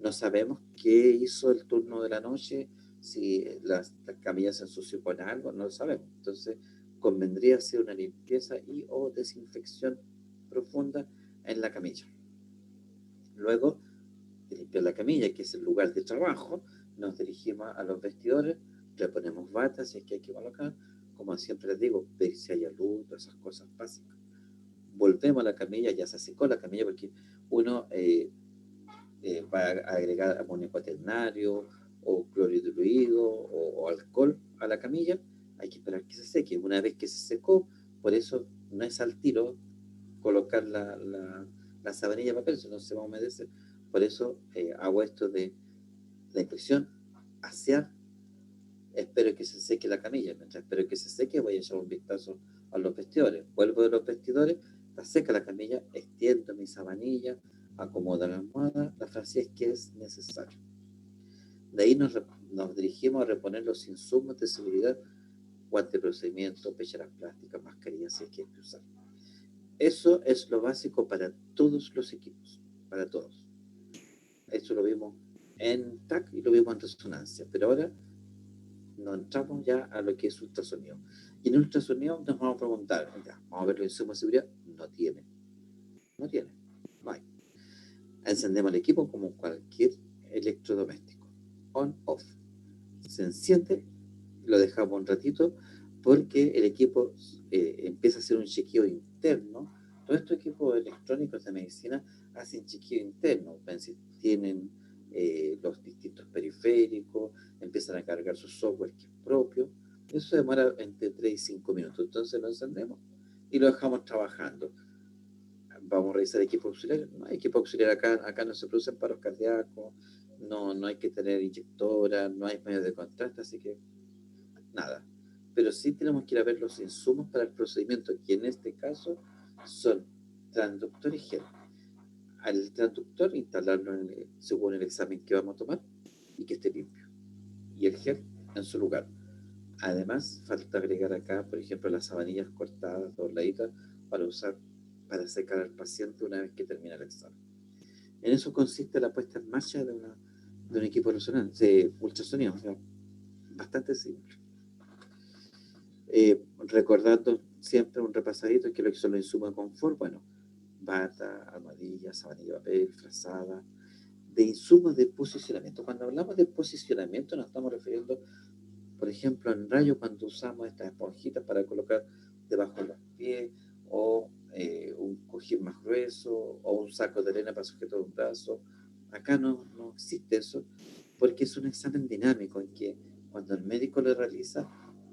No sabemos qué hizo el turno de la noche, si las camillas se ensució con algo, no lo sabemos. Entonces, convendría hacer una limpieza y o desinfección profunda en la camilla. Luego de limpiar la camilla, que es el lugar de trabajo, nos dirigimos a los vestidores, le ponemos batas si es que hay que colocar, como siempre les digo, ver si hay luz, todas esas cosas básicas. Volvemos a la camilla, ya se secó la camilla porque uno va a agregar amonio cuaternario o clorhidruido o alcohol a la camilla, hay que esperar que se seque. Una vez que se secó, por eso no es al tiro colocar la sabanilla de papel, si no se va a humedecer. Por eso hago esto de la impresión, asear, espero que se seque la camilla. Mientras espero que se seque, voy a echar un vistazo a los vestidores. Vuelvo de los vestidores, está seca la camilla, extiendo mi sabanilla, acomodo la almohada, la frase es que es necesario. De ahí nos dirigimos a reponer los insumos de seguridad, guantes de procedimiento, pecheras plásticas, mascarillas, si es que hay que usar. Eso es lo básico para todos los equipos, para todos. Eso lo vimos en TAC y lo vimos en resonancia, pero ahora nos entramos ya a lo que es ultrasonido. Y en ultrasonido nos vamos a preguntar, ya, vamos a ver los insumos de seguridad, no tiene, no tiene, no hay. Encendemos el equipo como cualquier electrodoméstico, on, off. Se enciende, lo dejamos un ratito, porque el equipo empieza a hacer un chequeo interno. Todos estos equipos electrónicos de medicina hacen chequeo interno, ven si tienen los distintos periféricos, empiezan a cargar su software que es propio. Eso demora entre 3 y 5 minutos. Entonces lo encendemos y lo dejamos trabajando. Vamos a revisar equipo auxiliar. No hay equipo auxiliar acá no se producen paros cardíacos, no hay que tener inyectora, no hay medios de contraste, así que nada. Pero sí tenemos que ir a ver los insumos para el procedimiento, que en este caso son transductor y gel. Al transductor instalarlo según el examen que vamos a tomar y que esté limpio. Y el gel en su lugar. Además, falta agregar acá, por ejemplo, las sabanillas cortadas, dobladitas, para usar para secar al paciente una vez que termina el examen. En eso consiste la puesta en marcha de un equipo de resonancia, de ultrasonido, o sea, bastante simple. Recordando siempre un repasadito que lo que son los insumos de confort, bueno, bata, almohadilla, sabanilla de papel, frazada, de insumos de posicionamiento. Cuando hablamos de posicionamiento nos estamos refiriendo, por ejemplo, en radio cuando usamos estas esponjitas para colocar debajo de los pies, o un cojín más grueso, o un saco de arena para sujetar un brazo. Acá no existe eso, porque es un examen dinámico en que cuando el médico lo realiza,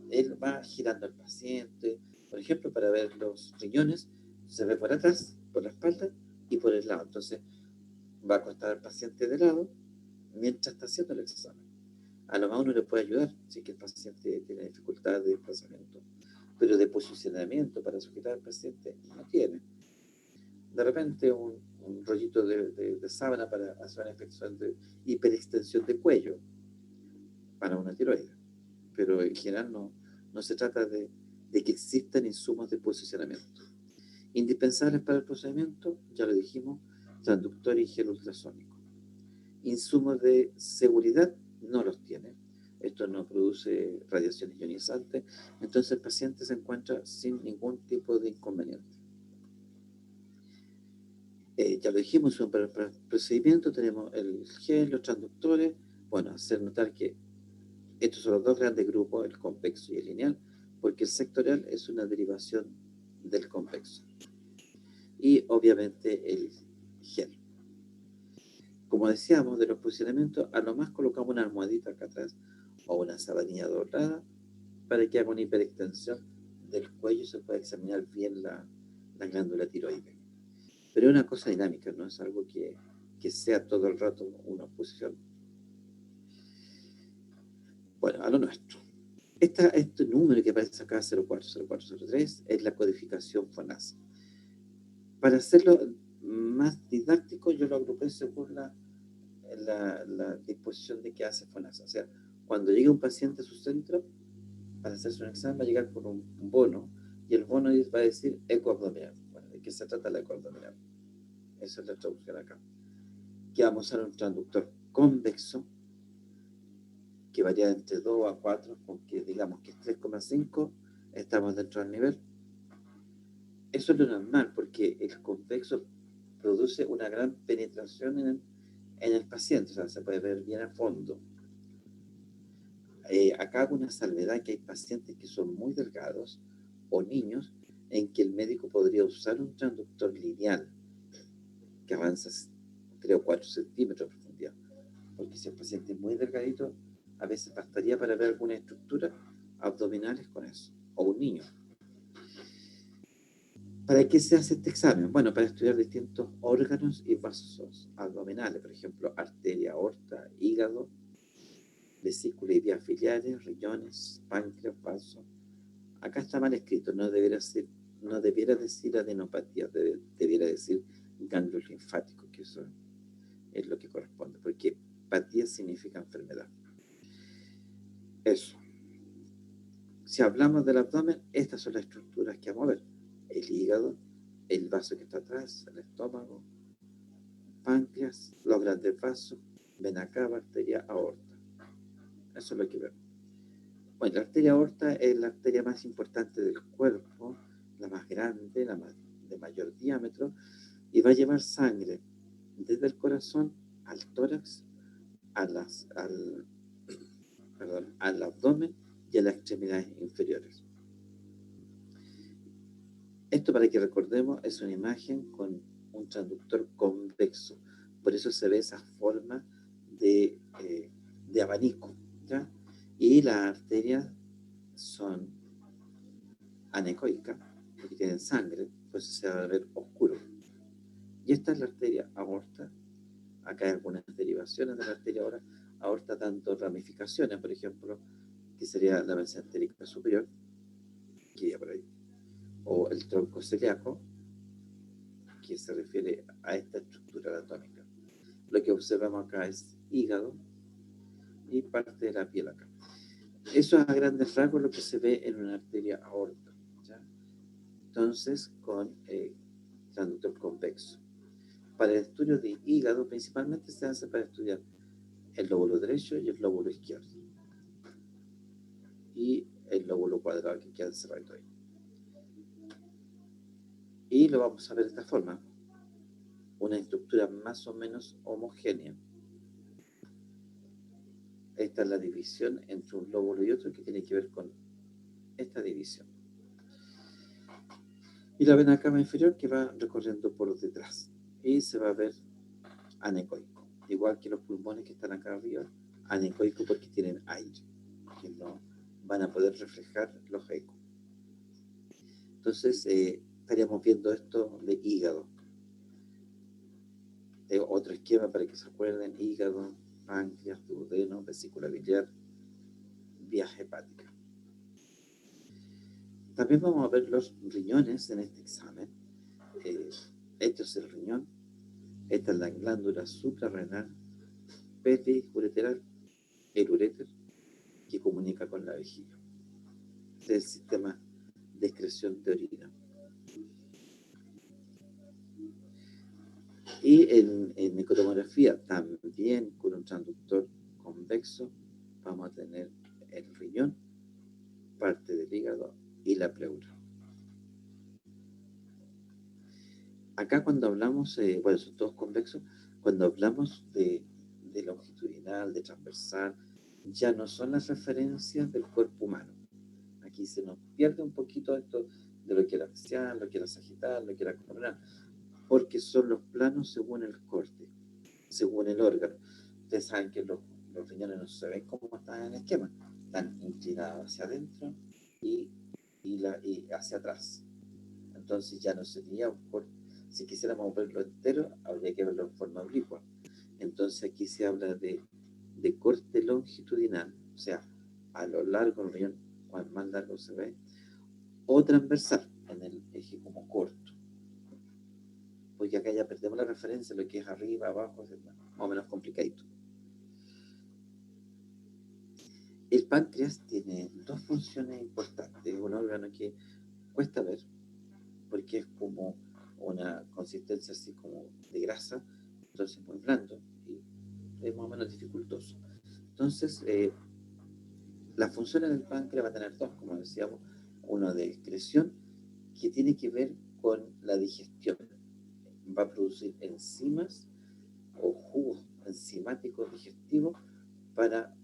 él va girando al paciente. Por ejemplo, para ver los riñones, se ve por atrás, por la espalda y por el lado. Entonces, va a acostar al paciente de lado mientras está haciendo el examen. A lo más uno le puede ayudar si que el paciente tiene dificultad de desplazamiento, pero de posicionamiento para sujetar al paciente no tiene. De repente un rollito de sábana para hacer una infección de hiperextensión de cuello para una tiroides, pero en general no se trata de que existan insumos de posicionamiento. Indispensables para el procedimiento, ya lo dijimos, transductor y gel ultrasónico. Insumos de seguridad no los tiene. Esto no produce radiaciones ionizantes, entonces el paciente se encuentra sin ningún tipo de inconveniente. Ya lo dijimos, para el procedimiento tenemos el gel, los transductores. Bueno, hacer notar que estos son los dos grandes grupos, el convexo y el lineal, porque el sectorial es una derivación del convexo. Y obviamente el gel. Como decíamos, de los posicionamientos, a lo más colocamos una almohadita acá atrás o una sabanilla doblada para que haga una hiperextensión del cuello y se pueda examinar bien la glándula tiroides. Pero es una cosa dinámica, no es algo que sea todo el rato una posición. Bueno, a lo nuestro. Este número que aparece acá, 040403, es la codificación FONASA. Para hacerlo más didáctico, yo lo agrupé según la disposición de que hace FONASA. O sea, cuando llega un paciente a su centro para hacerse un examen, va a llegar con un bono, y el bono va a decir eco abdominal. Bueno, ¿de qué se trata la eco abdominal? Esa es la traducción acá. Que vamos a usar un transductor. convexo, que varía entre 2 a 4, porque digamos que es 3,5, estamos dentro del nivel. Eso es lo normal, porque el convexo produce una gran penetración en el paciente, o sea, se puede ver bien a fondo. Acá hago una salvedad, que hay pacientes que son muy delgados o niños en que el médico podría usar un transductor lineal que avanza 3 o 4 centímetros de profundidad, porque si el paciente es muy delgadito, a veces bastaría para ver alguna estructura abdominales con eso, o un niño. ¿Para qué se hace este examen? Bueno, para estudiar distintos órganos y vasos abdominales, por ejemplo, arteria, aorta, hígado, vesícula y vías filiares, riñones, páncreas, vaso. Acá está mal escrito, no debiera decir adenopatía, debiera decir ganglios linfáticos, que eso es lo que corresponde, porque patía significa enfermedad. Eso. Si hablamos del abdomen, estas son las estructuras que vamos a ver: el hígado, el vaso que está atrás, el estómago, páncreas, los grandes vasos, vena cava, arteria, aorta. Eso es lo que vemos. Bueno, la arteria aorta es la arteria más importante del cuerpo, la más grande, de mayor diámetro, y va a llevar sangre desde el corazón al tórax, a las, al, perdón, al abdomen y a las extremidades inferiores. Esto, para que recordemos, es una imagen con un transductor convexo. Por eso se ve esa forma de abanico, ¿ya? Y las arterias son anecoicas, porque tienen sangre, pues se va a ver oscuro. Y esta es la arteria aorta. Acá hay algunas derivaciones de la arteria aorta, tanto ramificaciones, por ejemplo, que sería la mesentérica superior, que iría por ahí, o el tronco celíaco, que se refiere a esta estructura anatómica. Lo que observamos acá es hígado y parte de la piel acá. Eso es a grandes rasgos lo que se ve en una arteria aorta, ¿ya? Entonces, con transductor convexo. Para el estudio de hígado, principalmente se hace para estudiar el lóbulo derecho y el lóbulo izquierdo, y el lóbulo cuadrado que queda encerrado ahí. Y lo vamos a ver de esta forma: una estructura más o menos homogénea. Esta es la división entre un lóbulo y otro, que tiene que ver con esta división. Y la vena cava inferior, que va recorriendo por detrás, y se va a ver anecoico, igual que los pulmones que están acá arriba, anecoico porque tienen aire, que no van a poder reflejar los ecos. Entonces, estaríamos viendo esto de hígado. Otro esquema para que se acuerden: hígado, páncreas, duodeno, vesícula biliar, vías hepáticas. También vamos a ver los riñones en este examen. Esto es el riñón. Esta es la glándula suprarrenal periureteral, el uréter, que comunica con la vejiga. Este es el sistema de excreción de orina. Y en ecotomografía, también con un transductor convexo, vamos a tener el riñón, parte del hígado y la pleura. Acá, cuando hablamos, bueno, son todos convexos, cuando hablamos de longitudinal, de transversal, ya no son las referencias del cuerpo humano. Aquí se nos pierde un poquito esto de lo que era axial, lo que era sagital, lo que era coronal, porque son los planos según el corte, según el órgano. Ustedes saben que los riñones no se ven como están en el esquema, están inclinados hacia adentro y hacia atrás. Entonces ya no sería un corte. Si quisiéramos verlo entero, habría que verlo en forma oblicua. Entonces aquí se habla de corte longitudinal, o sea, a lo largo del riñón, cuanto más largo se ve, o transversal, en el eje como corto. Porque acá ya perdemos la referencia, lo que es arriba, abajo, es más o menos complicadito. El páncreas tiene dos funciones importantes. Es un órgano que cuesta ver, porque es como una consistencia así como de grasa, entonces muy blando, y es más o menos dificultoso. Entonces, las funciones del páncreas va a tener dos, como decíamos, uno de excreción, que tiene que ver con la digestión. Va a producir enzimas o jugos enzimáticos digestivos para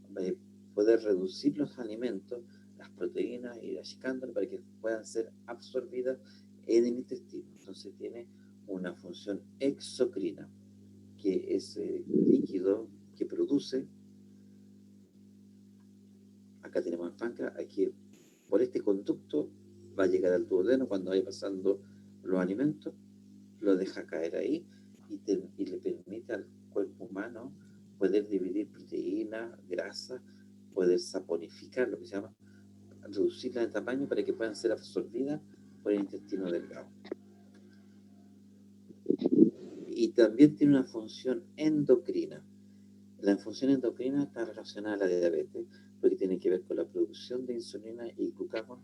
poder reducir los alimentos, las proteínas y las chicándolas para que puedan ser absorbidas en el intestino. Entonces tiene una función exocrina, que es líquido que produce. Acá tenemos el páncreas, aquí por este conducto va a llegar al duodeno cuando vaya pasando los alimentos, lo deja caer ahí y le permite al cuerpo humano poder dividir proteínas, grasa, poder saponificar, lo que se llama, reducirla de tamaño para que puedan ser absorbidas por el intestino delgado. Y también tiene una función endocrina. La función endocrina está relacionada a la diabetes, porque tiene que ver con la producción de insulina y glucagón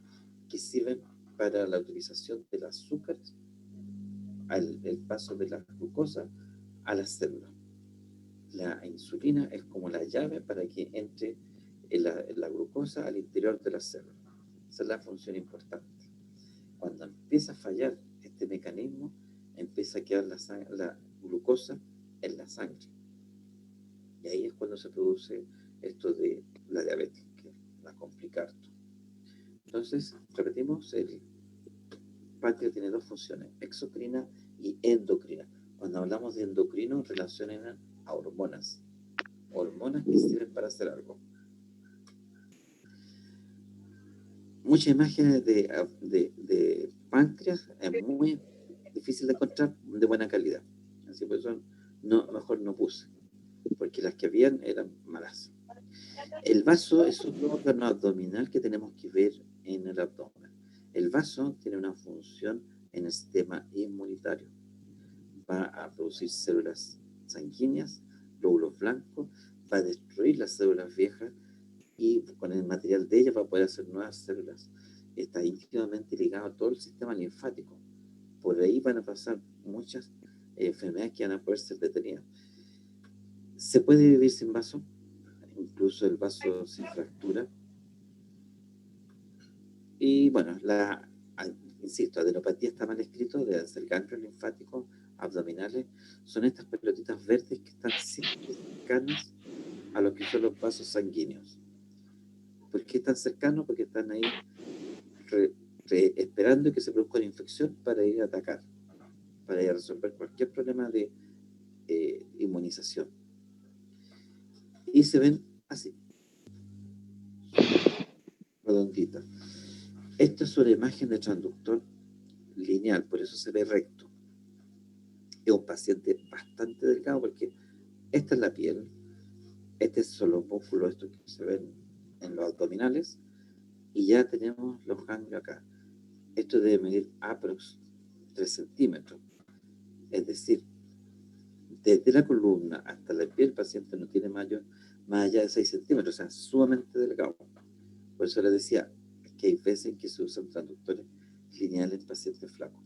que sirven para la utilización del azúcar, el paso de la glucosa a las células. La insulina es como la llave para que entre la glucosa al interior de las células. Esa es la función importante. Cuando empieza a fallar este mecanismo, empieza a quedar la glucosa en la sangre. Y ahí es cuando se produce esto de la diabetes, que va a complicar todo. Entonces, repetimos, el páncreas tiene dos funciones, exocrina y endocrina. Cuando hablamos de endocrino, relacionan a hormonas que sirven para hacer algo. Muchas imágenes de páncreas es muy difícil de encontrar de buena calidad. Así por eso mejor no puse, porque las que habían eran malas. El vaso es otro órgano abdominal que tenemos que ver en el abdomen. El vaso tiene una función en el sistema inmunitario. Va a producir células sanguíneas, glóbulos blancos, va a destruir las células viejas y con el material de ellas va a poder hacer nuevas células. Está íntimamente ligado a todo el sistema linfático. Por ahí van a pasar muchas enfermedades que van a poder ser detenidas. ¿Se puede vivir sin vaso? Incluso el vaso sin fractura. Y bueno, insisto, adenopatía está mal escrito, deben ser ganglios linfáticos abdominales. Son estas pelotitas verdes que están siempre cercanas a lo que son los vasos sanguíneos. ¿Por qué están cercanos? Porque están ahí esperando que se produzca una infección para ir a atacar, para ir a resolver cualquier problema de inmunización. Y se ven así, redonditas. Esta es una imagen de transductor lineal, por eso se ve recto. Es un paciente bastante delgado porque esta es la piel, estos son los músculos estos que se ven en los abdominales y ya tenemos los ganglios acá. Esto debe medir aprox 3 centímetros. Es decir, desde la columna hasta la piel el paciente no tiene más allá de 6 centímetros, o sea, sumamente delgado. Por eso le decía que hay veces en que se usan transductores lineales en pacientes flacos.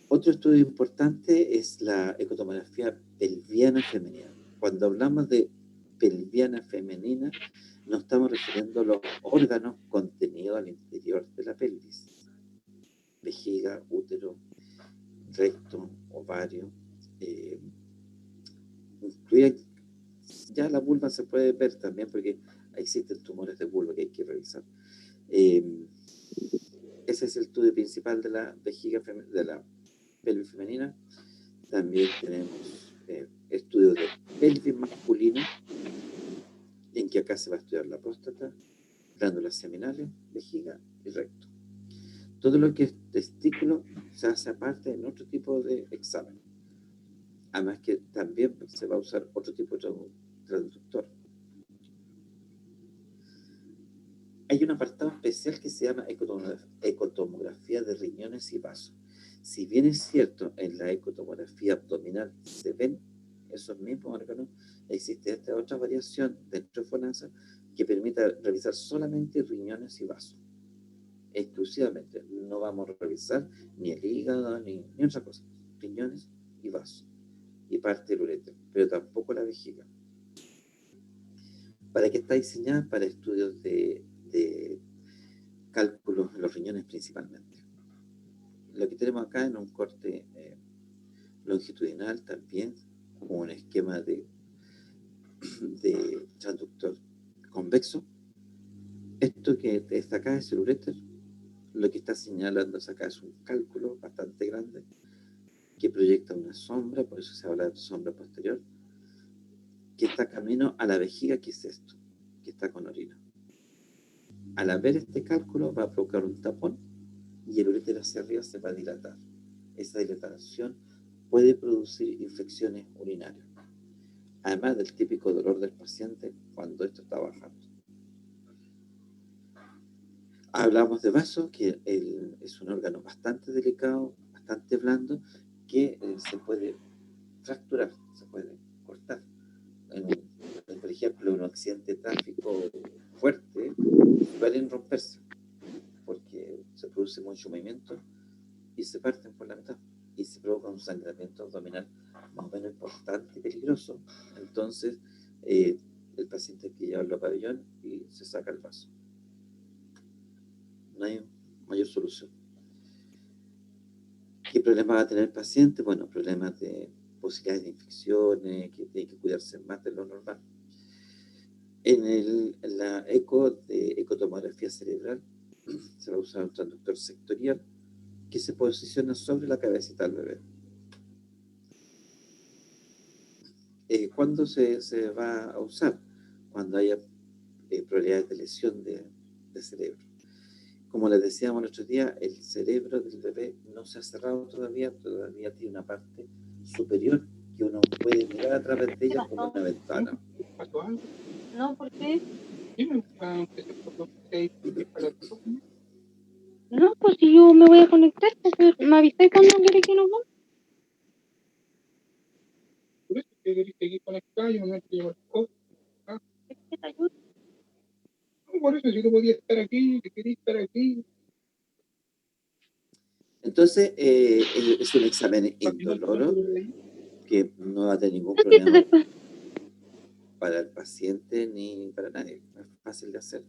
Otro estudio importante es la ecotomografía pelviana femenina. Cuando hablamos de pelviana femenina, nos estamos refiriendo a los órganos contenidos al interior de la pelvis. Vejiga, útero, recto, ovario. Incluye, ya la vulva se puede ver también porque existen tumores de vulva que hay que revisar. Ese es el estudio principal de la vejiga de la pelvis femenina. También tenemos estudios de pelvis masculina, en que acá se va a estudiar la próstata, glándulas seminales, vejiga y recto. Todo lo que es testículo se hace aparte en otro tipo de examen. Además que también se va a usar otro tipo de transductor. Hay un apartado especial que se llama ecotomografía de riñones y vasos. Si bien es cierto, en la ecotomografía abdominal se ven esos mismos órganos, existe esta otra variación dentro de FONASA que permite revisar solamente riñones y vasos. Exclusivamente. No vamos a revisar ni el hígado ni otra cosa. Riñones y vasos. y parte del uréter, pero tampoco la vejiga. ¿Para qué está diseñada? Para estudios de cálculos en los riñones principalmente. Lo que tenemos acá en un corte longitudinal también, con un esquema de transductor convexo. Esto que está acá es el uréter. Lo que está señalando acá es un cálculo bastante grande que proyecta una sombra, por eso se habla de sombra posterior, que está camino a la vejiga, que es esto, que está con orina. Al haber este cálculo va a provocar un tapón y el uréter hacia arriba se va a dilatar. Esa dilatación puede producir infecciones urinarias, además del típico dolor del paciente cuando esto está bajando. Hablamos de vaso, que es un órgano bastante delicado, bastante blando, que se puede fracturar, se puede cortar. Por ejemplo, un accidente de tráfico fuerte suelen romperse porque se produce mucho movimiento y se parten por la mitad y se provoca un sangramiento abdominal más o menos importante y peligroso. Entonces, el paciente hay que llevarlo al pabellón y se saca el vaso. No hay mayor solución. ¿Qué problema va a tener el paciente? Bueno, problemas de posibilidades de infecciones, que tiene que cuidarse más de lo normal. En la ecotomografía cerebral se va a usar un transductor sectorial que se posiciona sobre la cabecita del bebé. ¿Cuándo se va a usar? Cuando haya probabilidades de lesión de cerebro. Como les decíamos el otro día, el cerebro del bebé no se ha cerrado todavía tiene una parte superior que uno puede mirar a través de ella como una ventana. No, ¿por qué? No, pues si yo me voy a conectar, pues, ¿me avisáis cuando queréis que nos vamos? Por eso que queréis seguir conectado, yo no te llevo cosas. Es que te ayudo. No, por eso, si tú podías estar aquí, si querías estar aquí. Entonces, es un examen indoloro que no va a tener ningún problema para el paciente ni para nadie. Es fácil de hacer.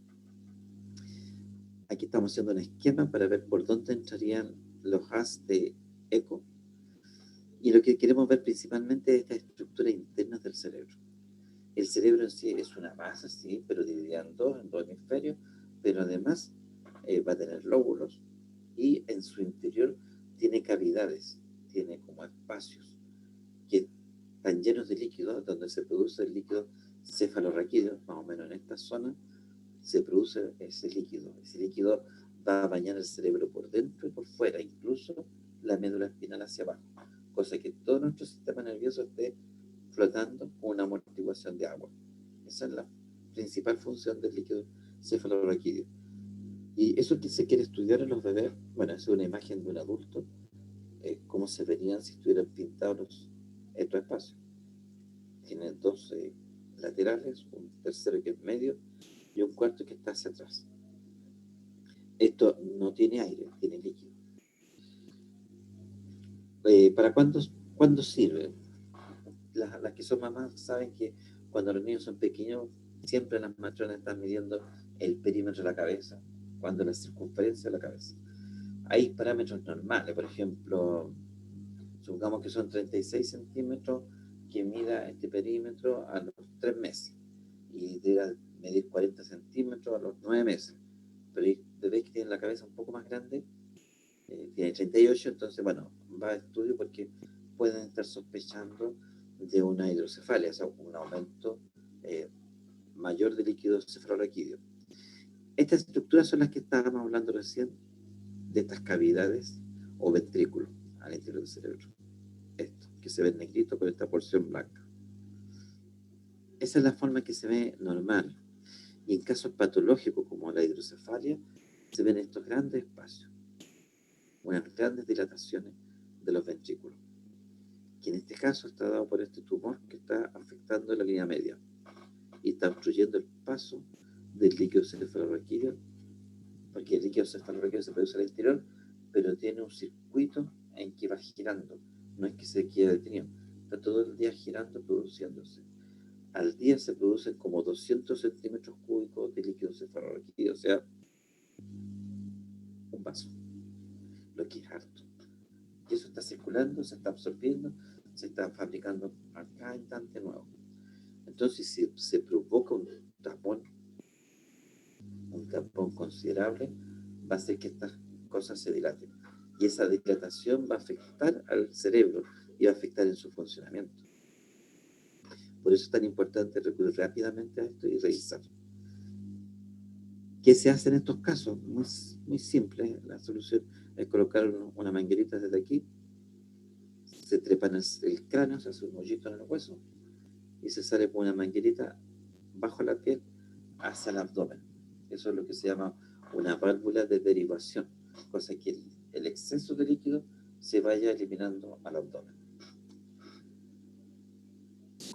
Aquí estamos haciendo un esquema para ver por dónde entrarían los haz de eco. Y lo que queremos ver principalmente es esta estructura interna del cerebro. El cerebro en sí es una masa, sí, pero dividida en dos hemisferios, pero además va a tener lóbulos y en su interior tiene cavidades, tiene como espacios que están llenos de líquido, donde se produce el líquido cefalorraquídeo, más o menos en esta zona se produce ese líquido. Ese líquido va a bañar el cerebro por dentro y por fuera, incluso la médula espinal hacia abajo, cosa que todo nuestro sistema nervioso esté flotando con una amortiguación de agua. Esa es la principal función del líquido cefalorraquídeo. Y eso que se quiere estudiar en los bebés, bueno, es una imagen de un adulto, cómo se verían si estuvieran pintados estos espacios. Tienen dos laterales, un tercero que es medio y un cuarto que está hacia atrás. Esto no tiene aire, tiene líquido. ¿Para cuándo sirve? Las que son mamás saben que cuando los niños son pequeños, siempre las matronas están midiendo el perímetro de la cabeza, cuando la circunferencia de la cabeza. Hay parámetros normales, por ejemplo, supongamos que son 36 centímetros, que mida este perímetro a los 3 meses y debe medir 40 centímetros a los 9 meses. Pero hay bebés que tienen la cabeza un poco más grande, tiene 38, entonces, bueno, va a estudio porque pueden estar sospechando de una hidrocefalia, o sea, un aumento mayor de líquido cefalorraquídeo. Estas estructuras son las que estábamos hablando recién, de estas cavidades o ventrículos al interior del cerebro. Esto, que se ve negrito con esta porción blanca. Esa es la forma que se ve normal. Y en casos patológicos como la hidrocefalia, se ven estos grandes espacios, unas grandes dilataciones de los ventrículos, que en este caso está dado por este tumor que está afectando la línea media y está obstruyendo el paso del líquido cefalorraquídeo, porque el líquido cefalorraquídeo se produce al exterior, pero tiene un circuito en que va girando, no es que se quede detenido, está todo el día girando, produciéndose. Al día se producen como 200 centímetros cúbicos de líquido cefalorraquídeo, o sea, un vaso, lo que es harto. Y eso está circulando, se está absorbiendo, se está fabricando a cada instante nuevo. Entonces, si se provoca un tapón considerable, va a hacer que estas cosas se dilaten. Y esa dilatación va a afectar al cerebro y va a afectar en su funcionamiento. Por eso es tan importante recurrir rápidamente a esto y revisar. ¿Qué se hace en estos casos? Muy, muy simple. La solución es colocar una manguerita desde aquí, se trepa en el cráneo, se hace un hoyito en el hueso y se sale con una manguerita bajo la piel hacia el abdomen. Eso es lo que se llama una válvula de derivación, cosa que el exceso de líquido se vaya eliminando al abdomen.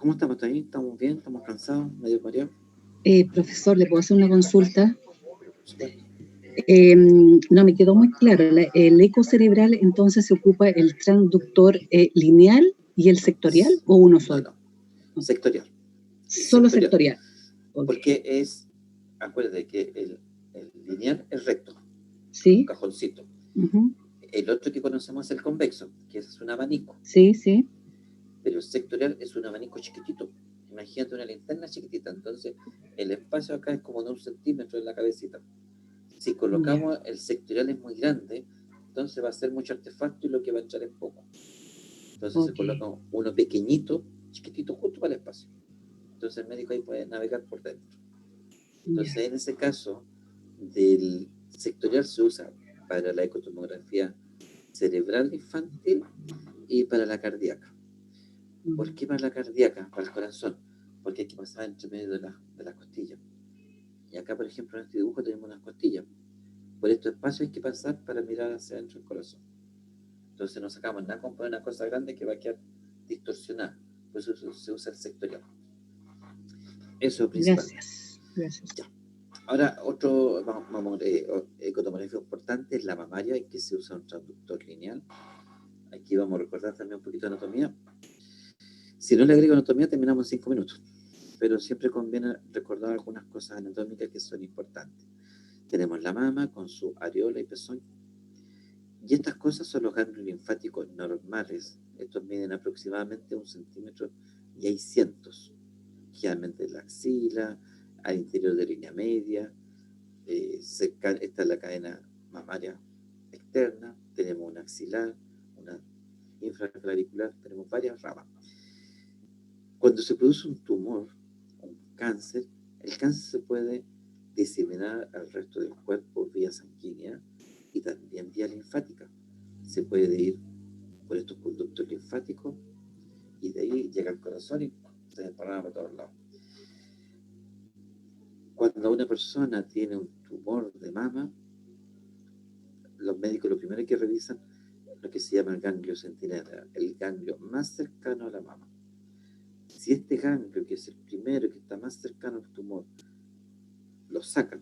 ¿Cómo estamos ahí? ¿Estamos bien? ¿Estamos cansados? ¿Medio mareados? Profesor, ¿le puedo hacer una consulta? Por supuesto. No me quedó muy claro. El eco cerebral entonces se ocupa el transductor lineal y el sectorial, ¿o uno solo? No. Sectorial. Solo sectorial. Porque es, acuérdate que el lineal es recto, sí. Un cajoncito. El otro que conocemos es el convexo, que es un abanico. Sí, sí. Pero el sectorial es un abanico chiquitito. Imagínate una linterna chiquitita. Entonces, el espacio acá es como de 1 centímetro en la cabecita. Si colocamos el sectorial es muy grande, entonces va a ser mucho artefacto y lo que va a entrar es poco. Entonces se coloca uno pequeñito, chiquitito, justo para el espacio. Entonces el médico ahí puede navegar por dentro. Entonces en ese caso, del sectorial se usa para la ecotomografía cerebral infantil y para la cardíaca. ¿Por qué para la cardíaca? Para el corazón. Porque hay que pasar entre medio de las costillas. Y acá, por ejemplo, en este dibujo tenemos unas costillas. Por estos espacios hay que pasar para mirar hacia adentro del corazón. Entonces no sacamos nada con poner una cosa grande que va a quedar distorsionada. Por eso se usa el sectorial. Eso es principal. Gracias. Ya. Ahora, otro ecotomografía importante es la mamaria, en que se usa un transductor lineal. Aquí vamos a recordar también un poquito de anatomía. Si no le agrego anatomía, terminamos en 5 minutos. Pero siempre conviene recordar algunas cosas anatómicas que son importantes. Tenemos la mama con su areola y pezón. Y estas cosas son los ganglios linfáticos normales. Estos miden aproximadamente 1 centímetro y hay cientos. Generalmente en la axila, al interior de línea media. Esta es la cadena mamaria externa. Tenemos una axilar, una infraclavicular. Tenemos varias ramas. Cuando se produce un tumor, un cáncer, el cáncer se puede diseminar al resto del cuerpo vía sanguínea y también vía linfática. Se puede ir por estos conductos linfáticos y de ahí llega al corazón y se desparrama por todos lados. Cuando una persona tiene un tumor de mama, los médicos lo primero que revisan es lo que se llama el ganglio centinela, el ganglio más cercano a la mama. Si este ganglio, que es el primero que está más cercano al tumor, lo sacan,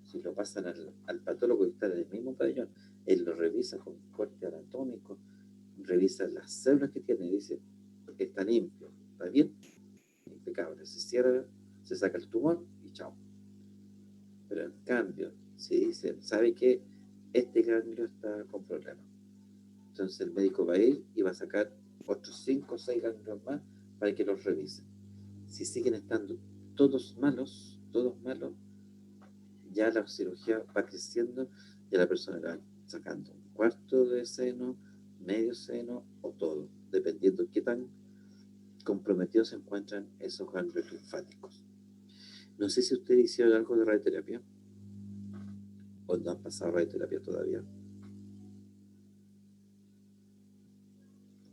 si lo pasan al patólogo que está en el mismo pabellón, él lo revisa con corte anatómico, revisa las células que tiene y dice, está limpio, está bien, impecable, se cierra, se saca el tumor y chao. Pero en cambio, si dice, ¿sabe qué? Este ganglio está con problemas. Entonces el médico va a ir y va a sacar otros 5 o 6 ganglios más para que los revise. Si siguen estando todos malos, ya la cirugía va creciendo y a la persona le va sacando un cuarto de seno, medio seno o todo, dependiendo qué tan comprometidos se encuentran esos ganglios linfáticos. No sé si ustedes hicieron algo de radioterapia o no han pasado radioterapia todavía.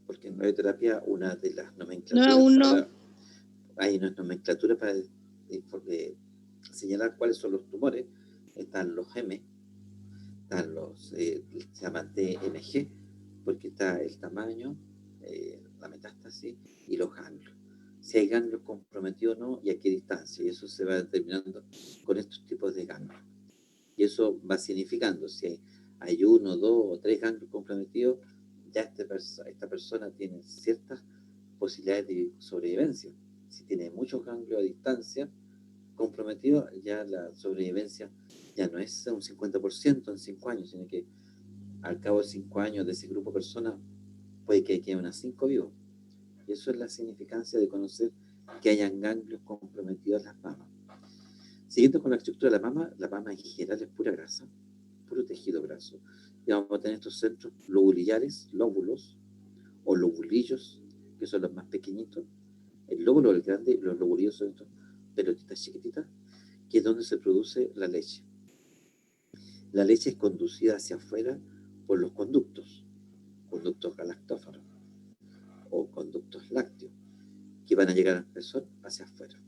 Porque en radioterapia una de las nomenclaturas... No, aún no. Hay una nomenclatura para señalar cuáles son los tumores. Están los M, están se llaman TMG, porque está el tamaño, la metástasis y los ganglios. Si hay ganglios comprometidos o no y a qué distancia. Y eso se va determinando con estos tipos de ganglios. Y eso va significando si hay 1, 2 o 3 ganglios comprometidos, ya esta persona tiene ciertas posibilidades de sobrevivencia. Si tiene muchos ganglios a distancia comprometidos, ya la sobrevivencia ya no es un 50% en 5 años, sino que al cabo de 5 años de ese grupo de personas puede que queden unas 5 vivos. Y eso es la significancia de conocer que hayan ganglios comprometidos en las mamas. Siguiendo con la estructura de la mama en general es pura grasa, puro tejido graso. Y vamos a tener estos centros lobulillares, lóbulos o lobulillos, que son los más pequeñitos. El lóbulo, el grande, los lobulillos son estos pelotitas chiquititas, que es donde se produce la leche. La leche es conducida hacia afuera por los conductos galactófaros o conductos lácteos, que van a llegar al pezón hacia afuera.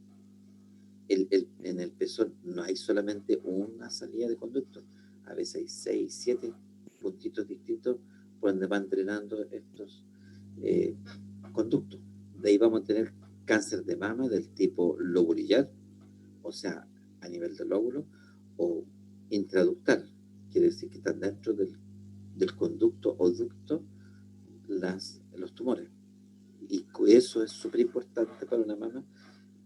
En el pezón no hay solamente una salida de conductos, a veces hay 6, 7 puntitos distintos por donde van drenando estos conductos. De ahí vamos a tener cáncer de mama del tipo lobulillar, o sea, a nivel del lóbulo, o intraductal, quiere decir que están dentro del conducto o ducto los tumores. Y eso es súper importante para una mama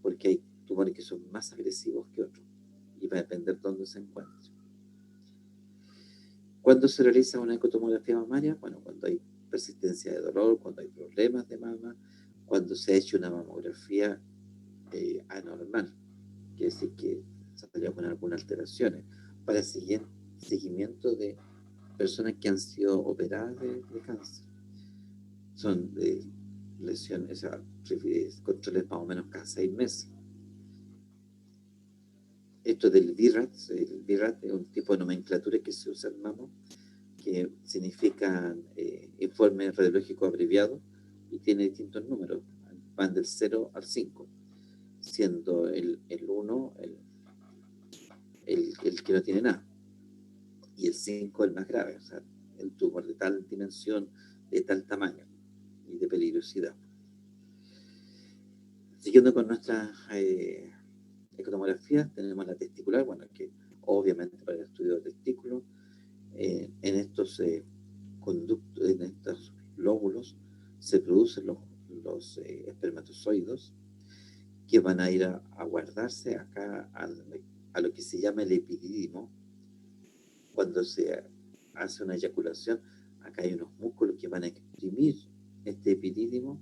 porque hay tumores que son más agresivos que otros y va a depender de dónde se encuentre. ¿Cuándo se realiza una ecotomografía mamaria? Bueno, cuando hay persistencia de dolor, cuando hay problemas de mama, cuando se ha hecho una mamografía anormal, quiere decir que salió con algunas alteraciones, para seguimiento de personas que han sido operadas de cáncer. Son lesiones, o sea, controles más o menos cada 6 meses. Esto del VIRAT, el VIRAT es un tipo de nomenclatura que se usa en mama, que significa informe radiológico abreviado y tiene distintos números, van del 0 al 5, siendo el 1 el que no tiene nada, y el 5 el más grave, o sea, el tumor de tal dimensión, de tal tamaño y de peligrosidad. Siguiendo con nuestra ecotomografía, tenemos la testicular, bueno, que obviamente para el estudio del testículo, en estos conductos, en estos lóbulos, se producen los espermatozoides que van a ir a guardarse acá a lo que se llama el epidídimo. Cuando se hace una eyaculación, acá hay unos músculos que van a exprimir este epidídimo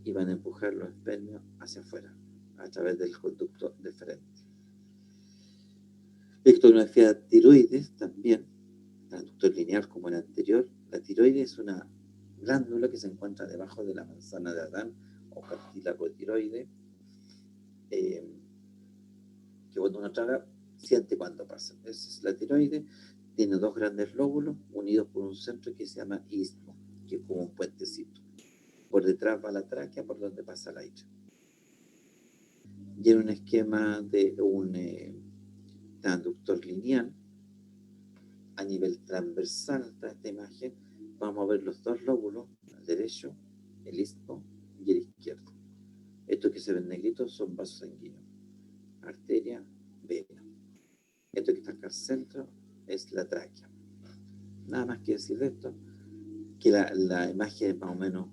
y van a empujar los espermios hacia afuera a través del conducto deferente. Ectografía tiroides también, transductor lineal como el anterior. La tiroides es una glándula que se encuentra debajo de la manzana de Adán o cartílago tiroide, que cuando uno traga siente cuando pasa. Esa es la tiroide. Tiene 2 grandes lóbulos unidos por un centro que se llama istmo, que es como un puentecito. Por detrás va la tráquea, por donde pasa el aire. Y en un esquema de un transductor lineal, a nivel transversal de esta imagen, vamos a ver los 2 lóbulos, el derecho, el istmo y el izquierdo. Estos que se ven negritos son vasos sanguíneos, arteria, vena. Esto que está acá al centro es la tráquea. Nada más que decir de esto, que la imagen es más o menos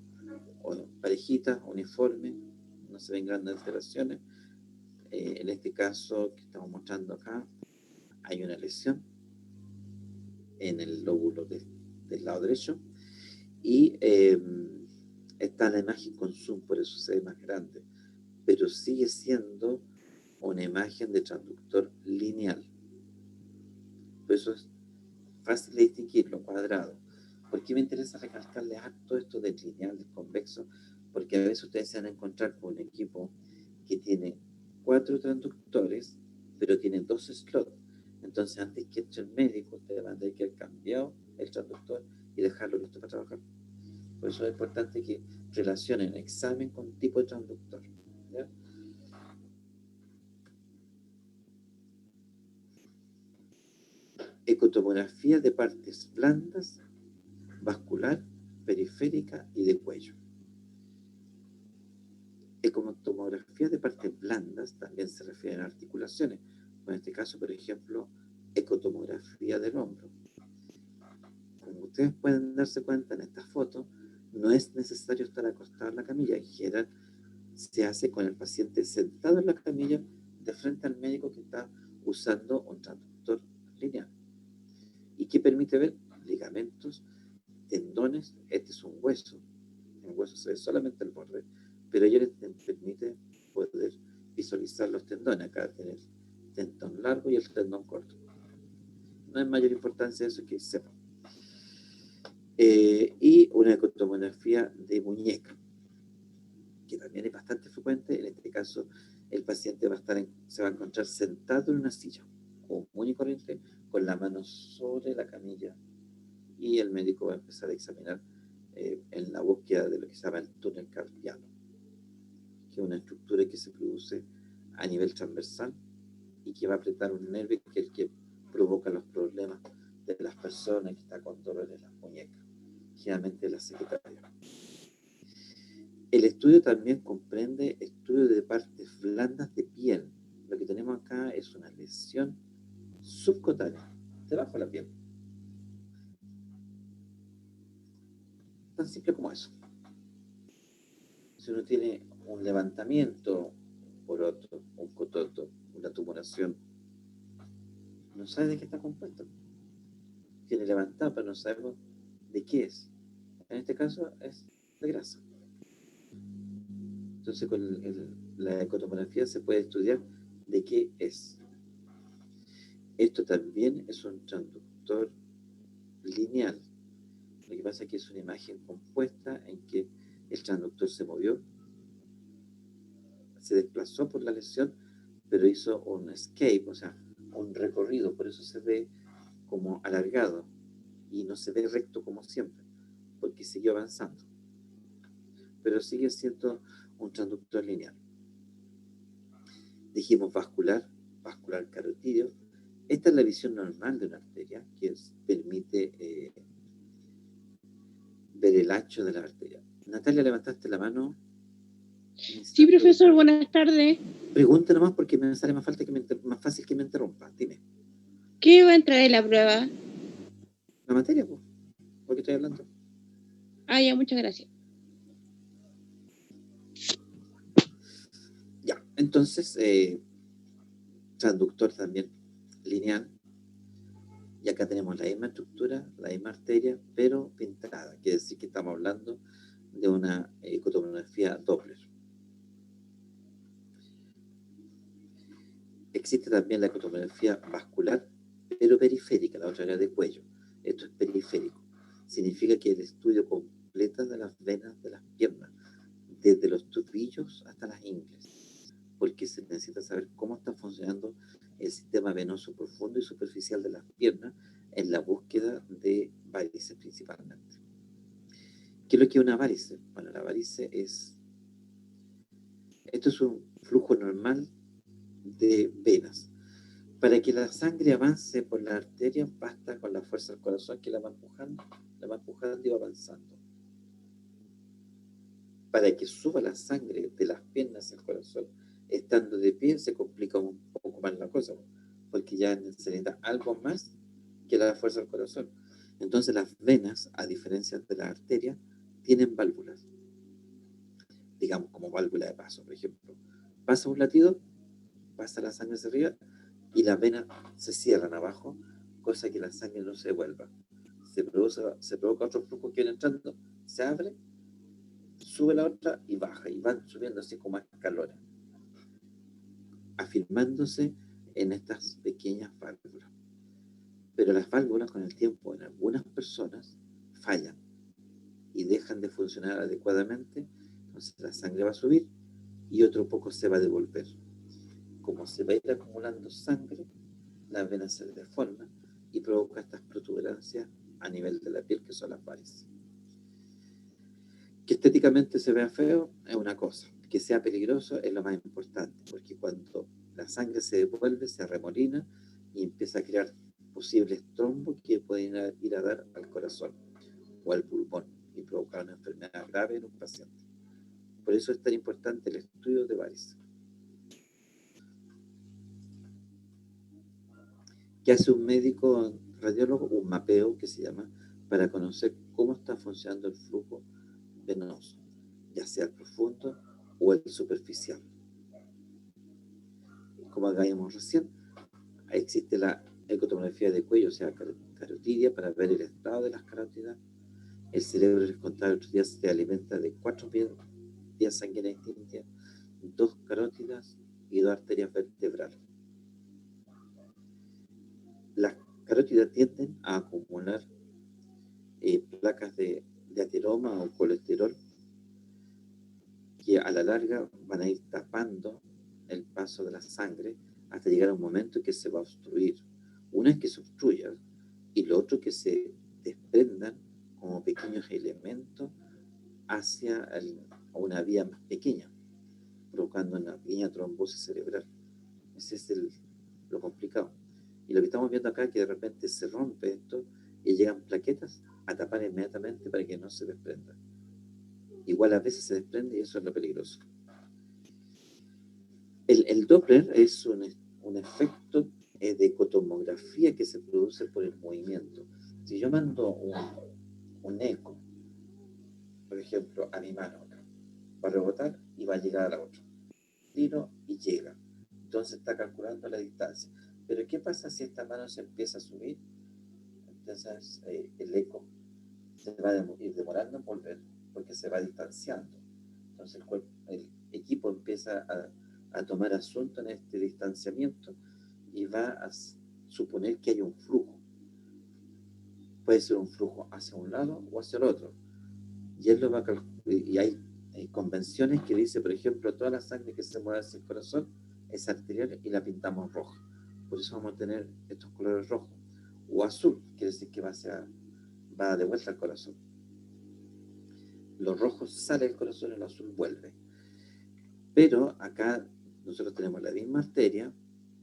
parejita, uniforme, no se ven grandes alteraciones. En este caso que estamos mostrando acá, hay una lesión en el lóbulo del lado derecho y está la imagen con zoom, por eso se ve más grande, pero sigue siendo una imagen de transductor lineal. Por eso es fácil de distinguirlo, cuadrado. ¿Por qué me interesa recalcarles harto esto del lineal, del convexo? Porque a veces ustedes se van a encontrar con un equipo que tiene 4 transductores, pero tiene 2 slots. Entonces, antes que entre el médico, ustedes van a tener que haber cambiado el transductor y dejarlo listo para trabajar. Por eso es importante que relacionen examen con tipo de transductor, ¿ya? Ecotomografía de partes blandas, vascular, periférica y de cuello. Ecotomografía de partes blandas también se refieren a articulaciones. En este caso, por ejemplo, ecotomografía del hombro. Como ustedes pueden darse cuenta en esta foto, no es necesario estar acostado en la camilla. En general, se hace con el paciente sentado en la camilla de frente al médico que está usando un transductor lineal. ¿Y qué permite ver? Ligamentos, tendones. Este es un hueso. En el hueso se ve solamente el borde, pero ella les permite poder visualizar los tendones. Acá tiene el tendón largo y el tendón corto. No es mayor importancia eso que sepan. Y una ecotomografía de muñeca, que también es bastante frecuente. En este caso, el paciente se va a encontrar sentado en una silla, común y corriente, con la mano sobre la camilla, y el médico va a empezar a examinar en la búsqueda de lo que se llama el túnel carpiano, que es una estructura que se produce a nivel transversal y que va a apretar un nervio que es el que provoca los problemas de las personas que están con dolor en las muñecas, generalmente la secretaria. El estudio también comprende estudio de partes blandas de piel. Lo que tenemos acá es una lesión subcutánea, debajo de la piel. Tan simple como eso. Si uno tiene un levantamiento por otro, un cototo, una tumoración, no sabe de qué está compuesto. Tiene levantado, pero no sabemos de qué es. En este caso es de grasa. Entonces con la ecotomografía se puede estudiar de qué es. Esto también es un transductor lineal. Lo que pasa es que es una imagen compuesta en que el transductor se movió, se desplazó por la lesión, pero hizo un escape, o sea, un recorrido. Por eso se ve como alargado y no se ve recto como siempre, porque siguió avanzando. Pero sigue siendo un transductor lineal. Dijimos vascular carotídeo. Esta es la visión normal de una arteria, que permite ver el ancho de la arteria. Natalia, levantaste la mano. Sí, profesor, buenas tardes. Pregunta nomás porque me sale más fácil que me interrumpa. Dime. ¿Qué va a entrar en la prueba? La materia, pues. ¿Por qué estoy hablando? Ah, ya, muchas gracias. Ya, entonces, transductor también lineal. Y acá tenemos la misma estructura, la misma arteria, pero pintada. Quiere decir que estamos hablando de una ecotomografía Doppler. Existe también la ecotomografía vascular, pero periférica, la otra era de cuello. Esto es periférico. Significa que el estudio completa de las venas de las piernas, desde los tobillos hasta las ingles, porque se necesita saber cómo está funcionando el sistema venoso profundo y superficial de las piernas en la búsqueda de varices principalmente. ¿Qué es lo que es una varice? Bueno, la varice esto es un flujo normal de venas. Para que la sangre avance por la arteria, basta con la fuerza del corazón que la va empujando y va avanzando. Para que suba la sangre de las piernas al corazón, estando de pie, se complica un poco más la cosa, porque ya se necesita algo más que la fuerza del corazón. Entonces las venas, a diferencia de la arteria, tienen válvulas, digamos como válvula de paso, por ejemplo. Pasa un latido, pasa la sangre hacia arriba y las venas se cierran abajo, cosa que la sangre no se devuelva. Se provoca otro flujo que viene entrando, se abre, sube la otra y baja, y van subiendo así como escalones, afirmándose en estas pequeñas válvulas. Pero las válvulas con el tiempo en algunas personas fallan y dejan de funcionar adecuadamente, entonces la sangre va a subir y otro poco se va a devolver. Como se va a ir acumulando sangre, las venas se deforman y provoca estas protuberancias a nivel de la piel, que son las varices. Que estéticamente se vea feo es una cosa, que sea peligroso es lo más importante, porque cuando la sangre se devuelve, se arremolina y empieza a crear posibles trombos que pueden ir a dar al corazón o al pulmón y provocar una enfermedad grave en un paciente. Por eso es tan importante el estudio de varices. ¿Qué hace un médico radiólogo? Un mapeo que se llama, para conocer cómo está funcionando el flujo venoso, ya sea el profundo o el superficial. Como hablábamos recién, existe la ecotomografía de cuello, o sea, carotidia, para ver el estado de las carótidas. El cerebro, les contaba el otro día, se alimenta de 4 vías sanguíneas distintas, 2 carótidas y 2 arterias vertebrales. Las carótidas tienden a acumular placas de ateroma o colesterol que a la larga van a ir tapando el paso de la sangre hasta llegar a un momento en que se va a obstruir. Una es que se obstruya y lo otro que se desprendan como pequeños elementos hacia una vía más pequeña, provocando una pequeña trombosis cerebral. Ese es lo complicado. Y lo que estamos viendo acá es que de repente se rompe esto y llegan plaquetas a tapar inmediatamente para que no se desprenda. Igual a veces se desprende y eso es lo peligroso. El Doppler es un efecto de ecotomografía que se produce por el movimiento. Si yo mando un eco, por ejemplo, a mi mano acá, va a rebotar y va a llegar a la otra. Tiro y llega. Entonces está calculando la distancia. Pero ¿qué pasa si esta mano se empieza a subir? Entonces el eco se va a ir demorando en volver porque se va distanciando. Entonces el equipo empieza a tomar asunto en este distanciamiento y va a suponer que hay un flujo. Puede ser un flujo hacia un lado o hacia el otro. Y él lo va a calcular. Y hay convenciones que dice, por ejemplo, toda la sangre que se mueve hacia el corazón es arterial y la pintamos roja. Por eso vamos a tener estos colores rojos. O azul, quiere decir que va de vuelta al corazón. Los rojos sale del corazón y el azul vuelve. Pero acá nosotros tenemos la misma arteria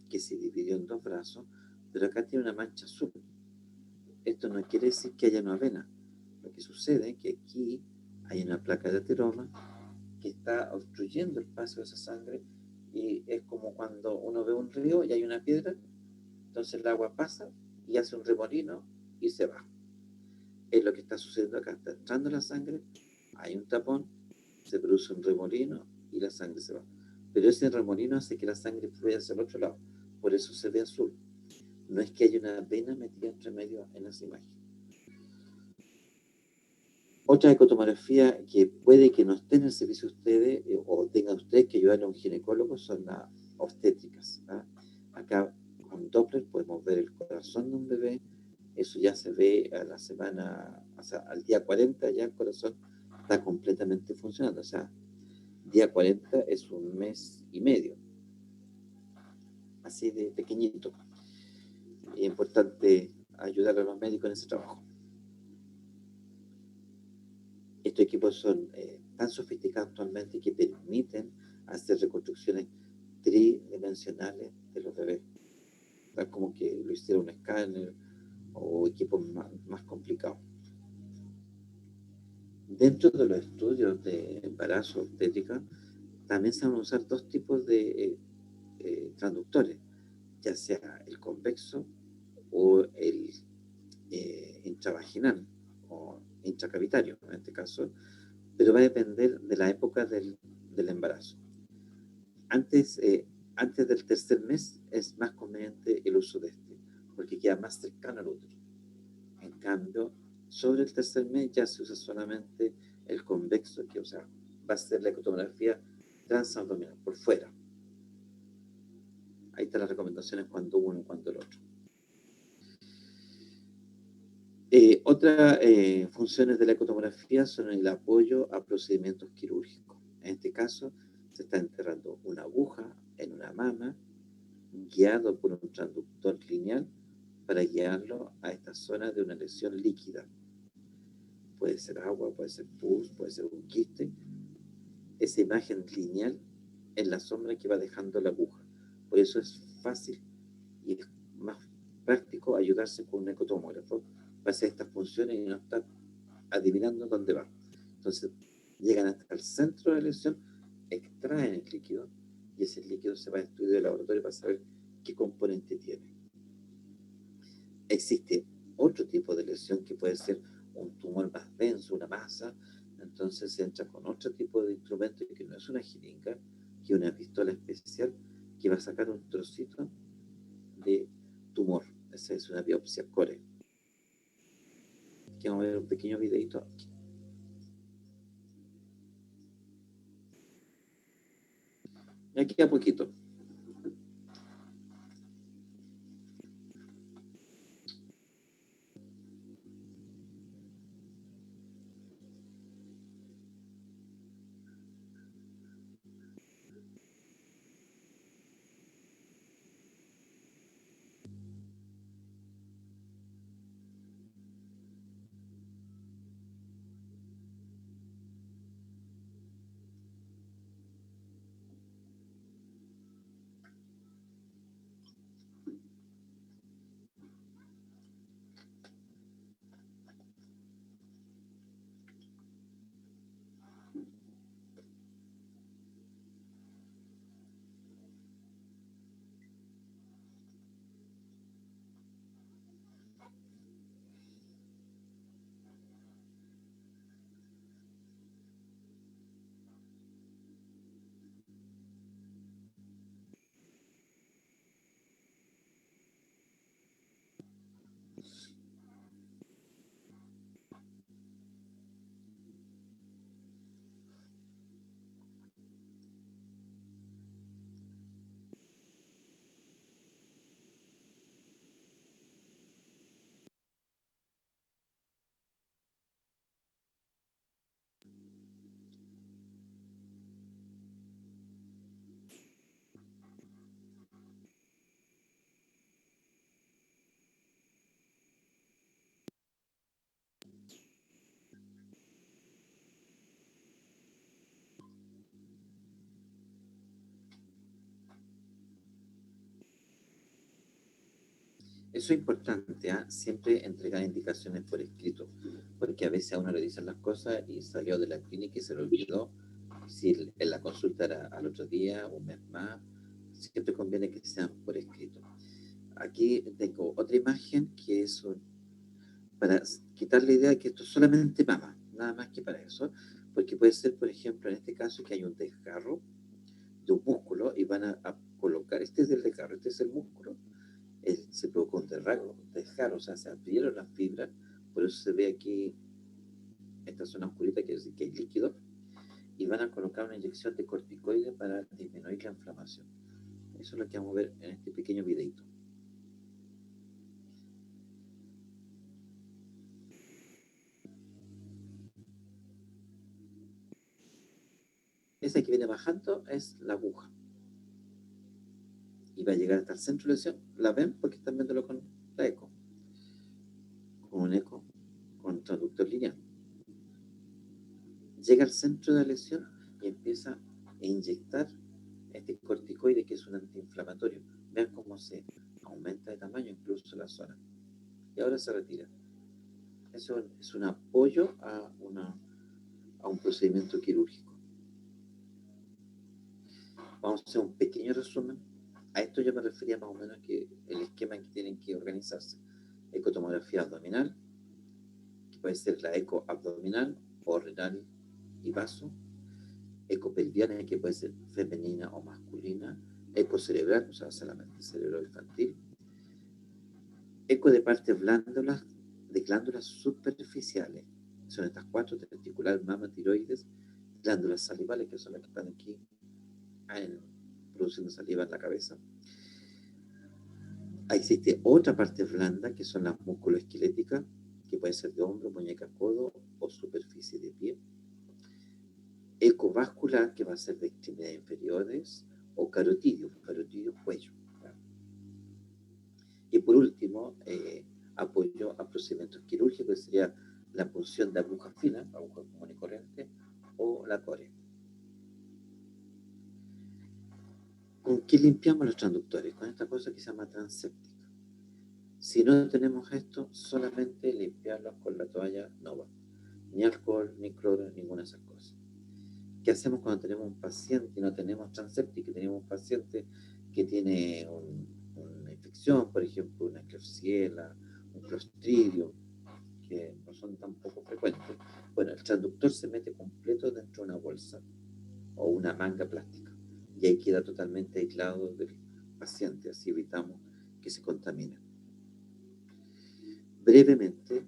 que se dividió en 2 brazos, pero acá tiene una mancha azul. Esto no quiere decir que haya una vena. Lo que sucede es que aquí hay una placa de ateroma que está obstruyendo el paso de esa sangre y es como cuando uno ve un río y hay una piedra, entonces el agua pasa y hace un remolino y se va. Es lo que está sucediendo acá. Está entrando la sangre, hay un tapón, se produce un remolino y la sangre se va. Pero ese remolino hace que la sangre fluya hacia el otro lado. Por eso se ve azul. No es que haya una vena metida entre medio en esa imagen. Otra ecotomografía que puede que no esté en el servicio de ustedes o tengan ustedes que ayudar a un ginecólogo son las obstétricas. Acá con Doppler podemos ver el corazón de un bebé. Eso ya se ve a la semana, o sea, al día 40 ya el corazón está completamente funcionando. O sea, día 40 es un mes y medio. Así de pequeñito. Y es importante ayudar a los médicos en ese trabajo. Estos equipos son tan sofisticados actualmente que permiten hacer reconstrucciones tridimensionales de los bebés. Tal como que lo hiciera un escáner o equipos más complicados. Dentro de los estudios de embarazo obstétrica, también se van a usar 2 tipos de transductores, ya sea el convexo o el intravaginal o intracavitario en este caso, pero va a depender de la época del embarazo. Antes del tercer mes es más conveniente el uso de este, porque queda más cercano al útero. En cambio, sobre el tercer mes ya se usa solamente el convexo, que va a ser la ecotomografía transabdominal, por fuera. Ahí están las recomendaciones cuando uno y cuando el otro. Otras funciones de la ecotomografía son el apoyo a procedimientos quirúrgicos. En este caso, se está enterrando una aguja en una mama, guiado por un transductor lineal para guiarlo a esta zona de una lesión líquida. Puede ser agua, puede ser pus, puede ser un quiste. Esa imagen lineal es la sombra que va dejando la aguja. Por eso es fácil y es más práctico ayudarse con un ecotomógrafo para hacer estas funciones y no estar adivinando dónde va. Entonces, llegan hasta el centro de la lesión, extraen el líquido y ese líquido se va a estudiar del laboratorio para saber qué componente tiene. Existe otro tipo de lesión que puede ser un tumor más denso, una masa, Entonces se entra con otro tipo de instrumento que no es una jeringa, que es una pistola especial que va a sacar un trocito de tumor. Esa es una biopsia core. Aquí vamos a ver un pequeño videito. Y aquí a poquito. Eso es importante, ¿eh? Siempre entregar indicaciones por escrito, porque a veces a uno le dicen las cosas y salió de la clínica y se le olvidó. Si en la consulta era al otro día, un mes más, siempre conviene que sean por escrito. Aquí tengo otra imagen que es para quitar la idea de que esto es solamente mama, nada más que para eso, porque puede ser, por ejemplo, en este caso, que hay un desgarro de un músculo y van a colocar, este es el desgarro, este es el músculo, se provocó un desgarro, o sea, se abrieron las fibras, por eso se ve aquí esta zona oscurita, que es que hay líquido, y van a colocar una inyección de corticoides para disminuir la inflamación. Eso es lo que vamos a ver en este pequeño videito. Esa que viene bajando es la aguja. Y va a llegar hasta el centro de la lesión. ¿La ven? Porque están viéndolo con la eco. Con un eco, con traductor lineal. Llega al centro de la lesión y empieza a inyectar este corticoide, que es un antiinflamatorio. Vean cómo se aumenta de tamaño incluso la zona. Y ahora se retira. Eso es un apoyo a un procedimiento quirúrgico. Vamos a hacer un pequeño resumen. A esto yo me refería más o menos que el esquema en que tienen que organizarse. Ecotomografía abdominal, que puede ser la eco abdominal o renal y vaso. Ecopelviana, que puede ser femenina o masculina. Eco cerebral, o sea, solamente cerebro infantil. Eco de partes blándulas, de glándulas superficiales. Son estas cuatro: testicular, mama, tiroides, glándulas salivales, que son las que están aquí produciendo saliva en la cabeza. Existe otra parte blanda, que son las musculoesqueléticas, que puede ser de hombro, muñeca, codo o superficie de pie. Ecovascular, que va a ser de extremidades inferiores, o carotidio cuello. Y por último, apoyo a procedimientos quirúrgicos, que sería la punción de aguja fina, aguja común y corriente, o la core. ¿Con qué limpiamos los transductores? Con esta cosa que se llama transéptica. Si no tenemos esto, solamente limpiarlos con la toalla Nova. Ni alcohol, ni cloro, ninguna de esas cosas. ¿Qué hacemos cuando tenemos un paciente y no tenemos transéptica? Tenemos un paciente que tiene una infección, por ejemplo, una Klebsiella, un Clostridium, porque no son tan poco frecuentes. Bueno, el transductor se mete completo dentro de una bolsa o una manga plástica y ahí queda totalmente aislado del paciente, así evitamos que se contamine. Brevemente,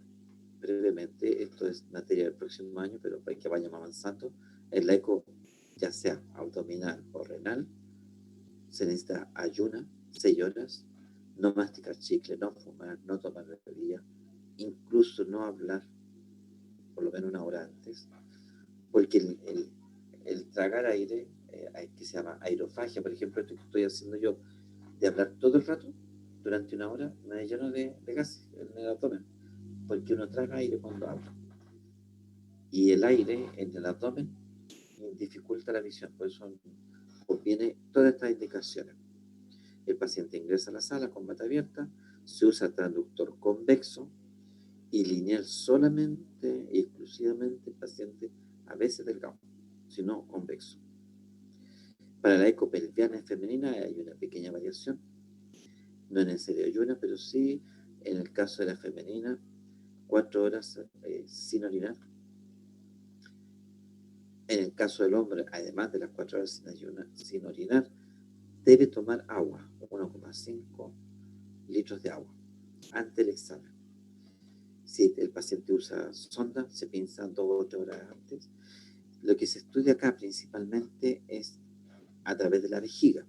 esto es materia del próximo año, pero para que vayamos avanzando, en la eco, ya sea abdominal o renal, se necesita ayuna, 6 horas, no masticar chicle, no fumar, no tomar bebida, incluso no hablar por lo menos una hora antes, porque el tragar aire, que se llama aerofagia, por ejemplo, esto que estoy haciendo yo, de hablar todo el rato, durante una hora, me lleno de gases en el abdomen, porque uno traga aire cuando habla. Y el aire en el abdomen dificulta la visión, por eso obviene todas estas indicaciones. El paciente ingresa a la sala con bata abierta, se usa transductor convexo y lineal solamente y exclusivamente en paciente a veces delgado, sino convexo. Para la eco pelviana femenina hay una pequeña variación, no es necesario ayuna, pero sí en el caso de la femenina, 4 horas sin orinar. En el caso del hombre, además de las 4 horas sin orinar, debe tomar agua, 1,5 litros de agua, antes del examen. Si el paciente usa sonda, se piensa 2 o 3 horas antes. Lo que se estudia acá principalmente es a través de la vejiga.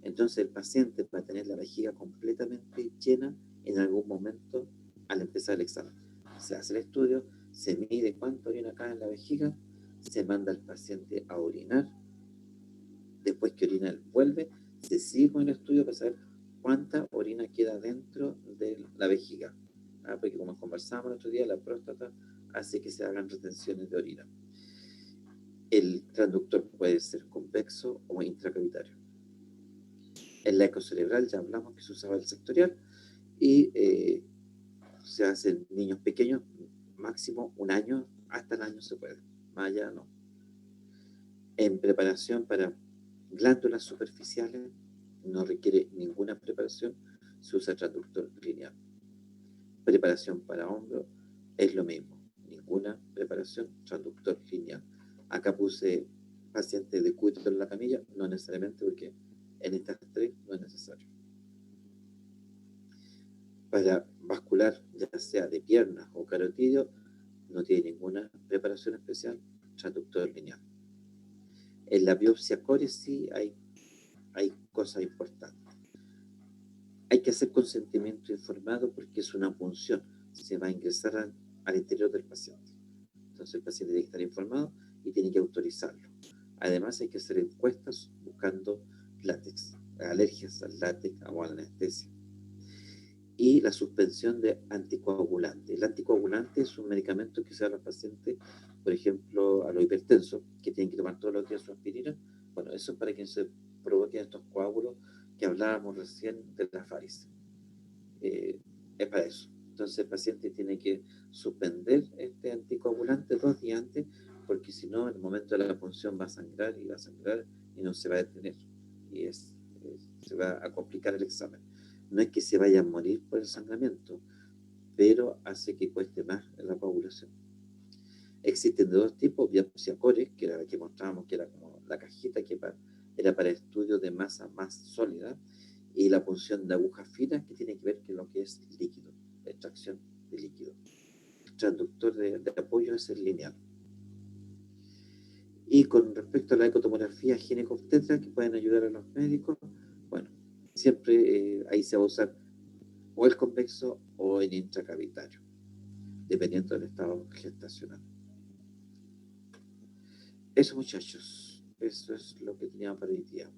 Entonces el paciente va a tener la vejiga completamente llena en algún momento al empezar el examen. Se hace el estudio, se mide cuánto orina acá en la vejiga, se manda al paciente a orinar. Después que orina, él vuelve, se sigue con el estudio para saber cuánta orina queda dentro de la vejiga. Porque como conversamos el otro día, la próstata hace que se hagan retenciones de orina. El transductor puede ser convexo o intracavitario. En la ecocerebral ya hablamos que se usaba el sectorial y se hace en niños pequeños, máximo 1 año, hasta el año se puede, más allá no. En preparación para glándulas superficiales no requiere ninguna preparación, se usa transductor lineal. Preparación para hombro es lo mismo, ninguna preparación, transductor lineal. Acá puse paciente de cúbito en la camilla, no necesariamente porque en estas 3 no es necesario. Para vascular, ya sea de piernas o carotidio, no tiene ninguna preparación especial, transductor lineal. En la biopsia core sí hay cosas importantes. Hay que hacer consentimiento informado porque es una punción, se va a ingresar al interior del paciente. Entonces el paciente tiene que estar informado y tiene que autorizarlo. Además hay que hacer encuestas buscando látex, alergias al látex o a la anestesia. Y la suspensión de anticoagulante. El anticoagulante es un medicamento que se da a los pacientes, por ejemplo, a los hipertensos, que tienen que tomar todos los días su aspirina. Bueno, eso es para que se provoquen estos coágulos que hablábamos recién de las varices. Es para eso. Entonces el paciente tiene que suspender este anticoagulante 2 días antes, porque si no, en el momento de la punción va a sangrar y no se va a detener. Y se va a complicar el examen. No es que se vaya a morir por el sangramiento, pero hace que cueste más la coagulación. Existen de 2 tipos, biopsia core, que era la que mostrábamos, que era como la cajita que era para estudio de masa más sólida, y la punción de agujas finas, que tiene que ver con lo que es líquido, la extracción de líquido. El transductor de apoyo es el lineal. Y con respecto a la ecotomografía ginecobstétrica que pueden ayudar a los médicos, bueno, siempre ahí se va a usar o el convexo o el intracavitario, dependiendo del estado gestacional. Eso, muchachos, eso es lo que teníamos para hoy día.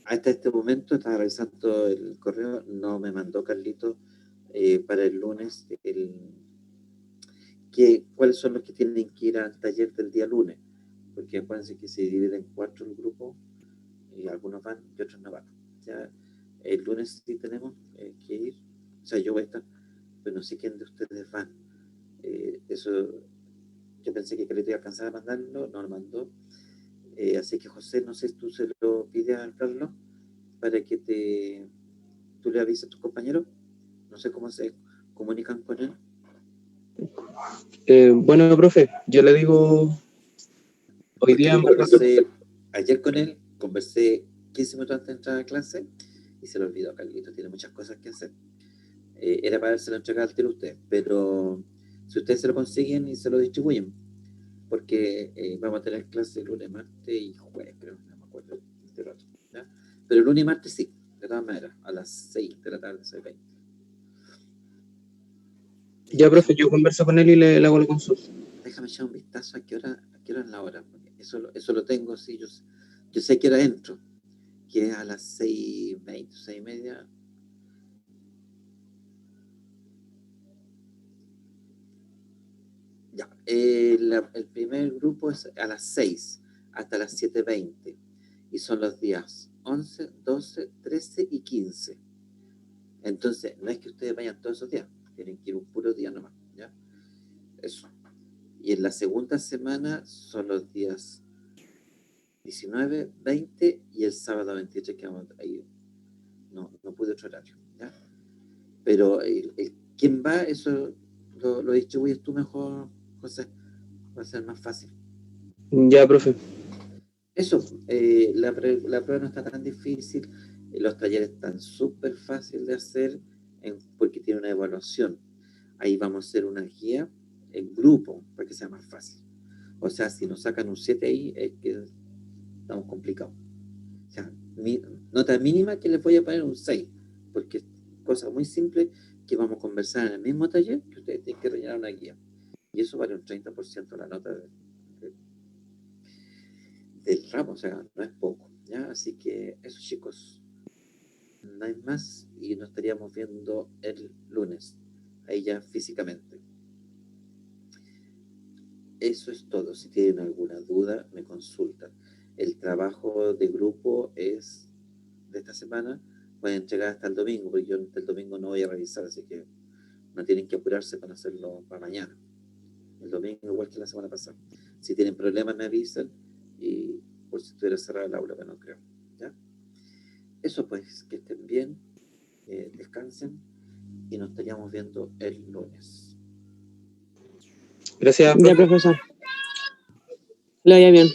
Hasta este momento estaba revisando el correo, no me mandó Carlito para el lunes cuáles son los que tienen que ir al taller del día lunes, porque acuérdense que se divide en 4 el grupo y algunos van y otros no van. Ya el lunes sí tenemos que ir, o sea, yo voy a estar, pero no sé quién de ustedes van. Eso, yo pensé que Carlito iba a alcanzar a mandarlo, no lo mandó. Así que José, no sé si tú se lo pides a Carlos para que tú le avises a tus compañeros. No sé cómo se comunican con él. Bueno, profe, yo le digo hoy Porque día yo más rato. conversé ayer con él, conversé 15 minutos antes de entrar a clase y se lo olvidó, Carlito, tiene muchas cosas que hacer. Era para haberse lo entregado al tiro a usted, pero si ustedes se lo consiguen y se lo distribuyen, porque vamos a tener clase lunes, martes y jueves, creo, no me acuerdo este rato, ¿ya? Pero lunes y martes sí, de todas maneras, a las 6 de la tarde, 6:20. Ya, profe, yo converso con él y le hago la consulta. Déjame echar un vistazo a qué hora es la hora, porque eso lo tengo, sí, yo sé que hora entro, que es a las 6:20, 6:30. Ya, el primer grupo es a las 6 hasta las 7:20 y son los días 11, 12, 13 y 15. Entonces, no es que ustedes vayan todos esos días, tienen que ir un puro día nomás, ¿ya? Eso. Y en la segunda semana son los días 19, 20 y el sábado 23 que vamos ahí. No pude otro horario, ¿ya? Pero ¿quién va? Eso lo distribuyes tú mejor, José. Va a ser más fácil. Ya, profe. Eso, la prueba no está tan difícil, los talleres están súper fáciles de hacer porque tiene una evaluación. Ahí vamos a hacer una guía en grupo para que sea más fácil. O sea, si nos sacan un 7 ahí, es que estamos complicados. O sea, nota mínima que les voy a poner un 6, porque es cosa muy simple que vamos a conversar en el mismo taller que ustedes tienen que rellenar una guía. Y eso vale un 30% la nota del ramo, o sea, no es poco, ¿ya? Así que eso, chicos, no hay más y nos estaríamos viendo el lunes, ahí ya físicamente. Eso es todo. Si tienen alguna duda, me consultan. El trabajo de grupo es de esta semana, pueden entregar hasta el domingo, porque yo hasta el domingo no voy a revisar, así que no tienen que apurarse para hacerlo para mañana. El domingo, igual que la semana pasada. Si tienen problemas, me avisan y por si estuviera cerrada el aula, pero no creo. ¿Ya? Eso pues, que estén bien, descansen y nos estaríamos viendo el lunes. Gracias, Ya, profe. profesor. Le vaya bien.